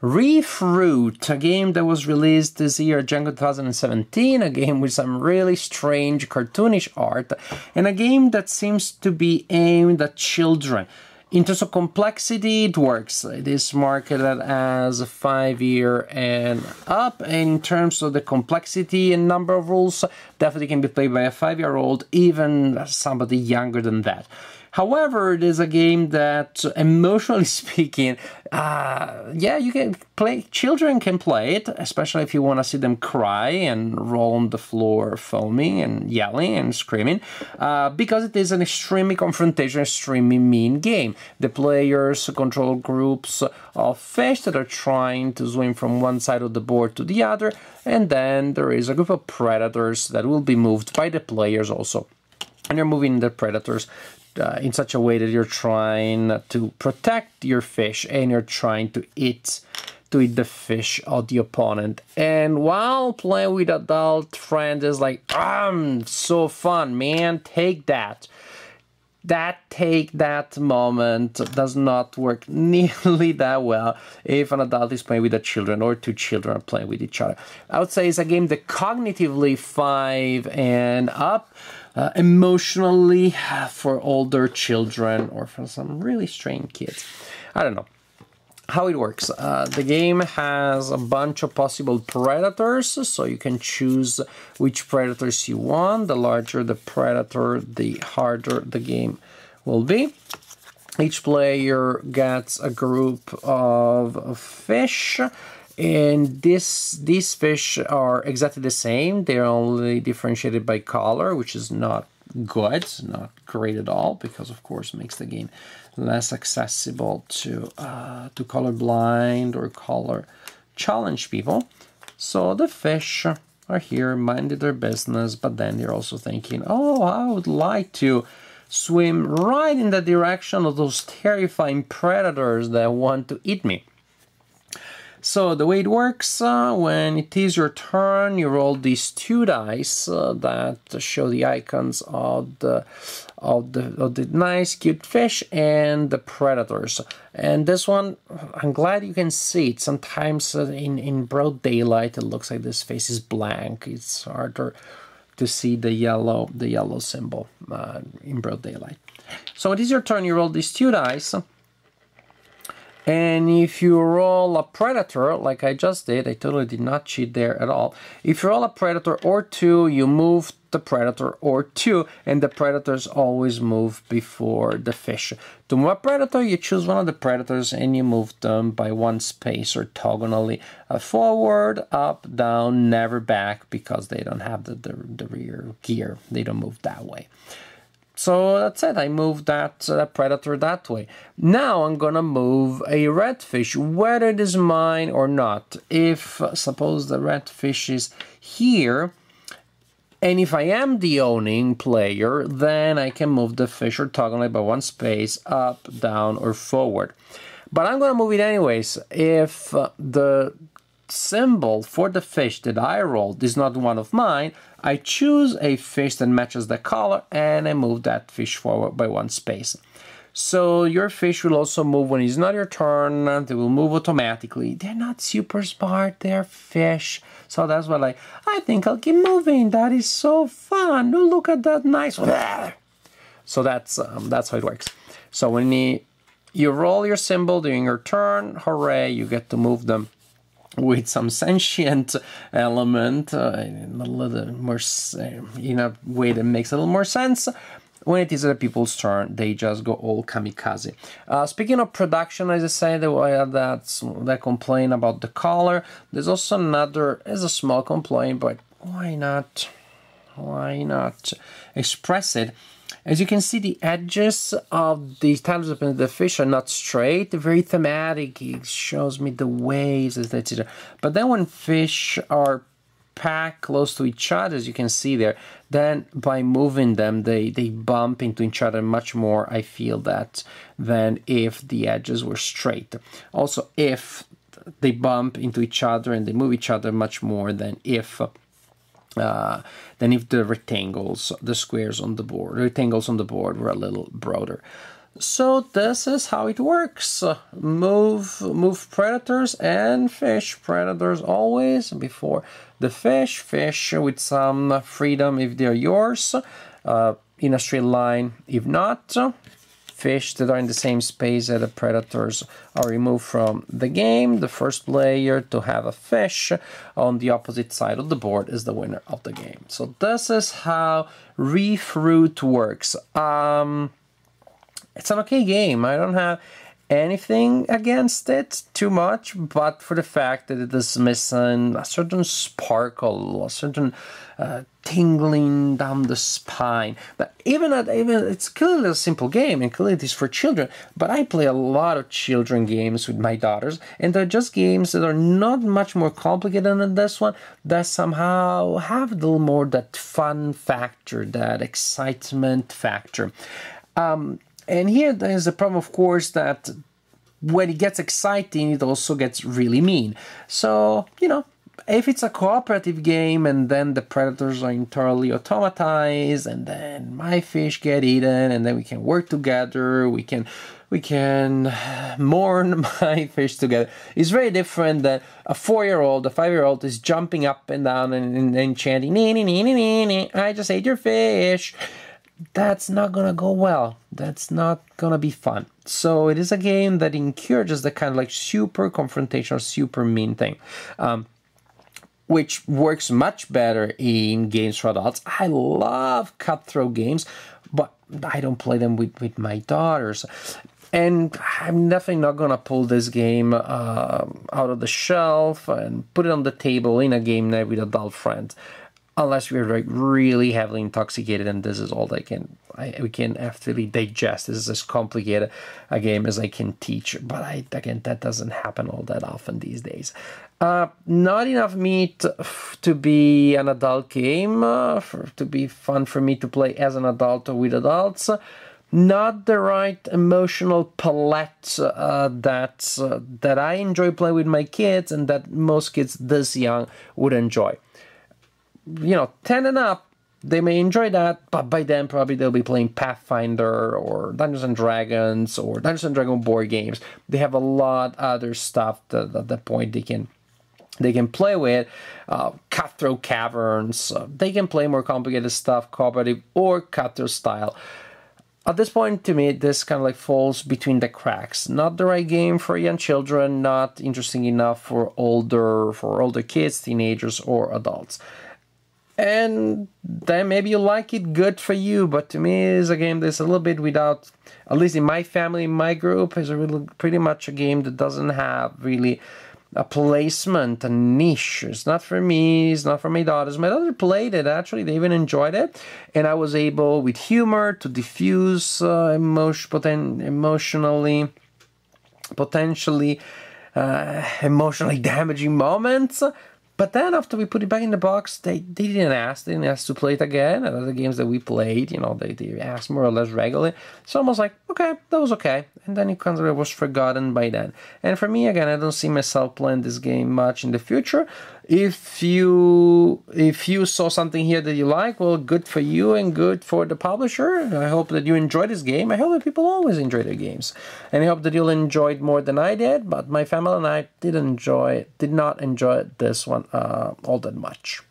Reef Root, a game that was released this year, January 2017, a game with some really strange cartoonish art, and a game that seems to be aimed at children. In terms of complexity, it works. It is marketed as a 5-year and up. In terms of the complexity and number of rules, definitely can be played by a 5-year-old, even somebody younger than that. However, it is a game that, emotionally speaking, yeah, you can play. Children can play it, especially if you want to see them cry and roll on the floor, foaming and yelling and screaming, because it is an extremely confrontational, extremely mean game. The players control groups of fish that are trying to swim from one side of the board to the other, and then there is a group of predators that will be moved by the players also. And you're moving the predators in such a way that you're trying to protect your fish and you're trying to eat the fish of the opponent. And while playing with adult friends is like, so fun, man, take that. Take that moment does not work nearly that well if an adult is playing with the children or two children are playing with each other. I would say it's a game that cognitively 5 and up, emotionally for older children or for some really strange kids. I don't know how it works. The game has a bunch of possible predators, so you can choose which predators you want. The larger the predator, the harder the game will be. Each player gets a group of fish, and these fish are exactly the same. They're only differentiated by color, which is not good, not great at all, because of course it makes the game less accessible to colorblind or color challenged people. So the fish are here, minding their business, but then they're also thinking, oh, I would like to swim right in the direction of those terrifying predators that want to eat me. So the way it works, when it is your turn, you roll these 2 dice that show the icons of the nice, cute fish and the predators. And this one, I'm glad you can see it. Sometimes in broad daylight, it looks like this face is blank. It's harder to see the yellow symbol in broad daylight. So it is your turn. You roll these 2 dice. And if you roll a predator, like I just did, I totally did not cheat there at all. If you roll a predator or 2, you move the predator or 2, and the predators always move before the fish. To move a predator, you choose one of the predators and you move them by 1 space orthogonally forward, up, down, never back, because they don't have the rear gear. They don't move that way. So that's it, I moved that predator that way. Now I'm gonna move a redfish, whether it is mine or not. If, suppose the redfish is here, and if I am the owning player, then I can move the fish orthogonally by 1 space, up, down, or forward. But I'm gonna move it anyways. If the symbol for the fish that I rolled is not one of mine, I choose a fish that matches the color and I move that fish forward by 1 space. So your fish will also move when it's not your turn. They will move automatically. They're not super smart, they're fish. So that's why I think I'll keep moving. That is so fun. Oh, look at that nice one. So that's how it works. So when you roll your symbol during your turn, hooray, you get to move them with some sentient element in a little more, in a way that makes a little more sense. When it is other people's turn, they just go all kamikaze. Speaking of production, as I said, that complaint about the color. There's also another, as a small complaint, but why not? Why not express it? As you can see, the edges of the tiles of the fish are not straight, they're very thematic. It shows me the waves, etc. But then when fish are packed close to each other, as you can see there, then by moving them, they bump into each other much more, I feel that, than if the edges were straight. Also, if they bump into each other and they move each other much more than if the rectangles, the squares on the board, were a little broader. So this is how it works. Move predators and fish. Predators always before the fish. Fish with some freedom if they're yours. In a straight line if not. Fish that are in the same space as the predators are removed from the game. The first player to have a fish on the opposite side of the board is the winner of the game. So this is how Reef Root works. It's an okay game. I don't have anything against it too much, but for the fact that it is missing a certain sparkle, a certain tingling down the spine. But even it's clearly a simple game, and clearly it is for children. But I play a lot of children games with my daughters, and they're just games that are not much more complicated than this one, that somehow have a little more that fun factor, that excitement factor. And here there's a problem, of course, that when it gets exciting, it also gets really mean. So, you know, if it's a cooperative game and then the predators are entirely automatized and then my fish get eaten and then we can work together, we can mourn my fish together. It's very different than a 4-year-old, a 5-year-old is jumping up and down and chanting, nee, nee, nee, nee, nee, I just ate your fish. That's not gonna go well. That's not gonna be fun. So it is a game that encourages the kind of like super confrontational, super mean thing, which works much better in games for adults. I love cutthroat games, but I don't play them with my daughters. And I'm definitely not gonna pull this game out of the shelf and put it on the table in a game night with adult friends. Unless we're like really heavily intoxicated and this is all we can actually digest. This is as complicated a game as I can teach. But again, that doesn't happen all that often these days. Not enough meat to be an adult game, to be fun for me to play as an adult or with adults. Not the right emotional palette that I enjoy playing with my kids and that most kids this young would enjoy. You know, 10 and up, they may enjoy that, but by then probably they'll be playing Pathfinder or Dungeons and Dragons or Dungeons and Dragons board games. They have a lot other stuff that at that point they can play with. Cutthroat Caverns, they can play more complicated stuff, cooperative or cutthroat style. At this point, to me, this kind of like falls between the cracks. Not the right game for young children, not interesting enough for older kids, teenagers, or adults. And then maybe you like it, good for you, but to me it's a game that's a little bit without, at least in my family, in my group, is pretty much a game that doesn't have really a placement, a niche. It's not for me, it's not for my daughters. My daughter played it, actually, they even enjoyed it, and I was able, with humor, to diffuse emotionally damaging moments. But then after we put it back in the box, they didn't ask to play it again. And other games that we played, you know, they asked more or less regularly. So I was like, okay, that was okay. And then it kind of was forgotten by then. And for me, again, I don't see myself playing this game much in the future. If you saw something here that you like, well, good for you and good for the publisher. I hope that you enjoy this game. I hope that people always enjoy their games. And I hope that you'll enjoy it more than I did. But my family and I did not enjoy this one all that much.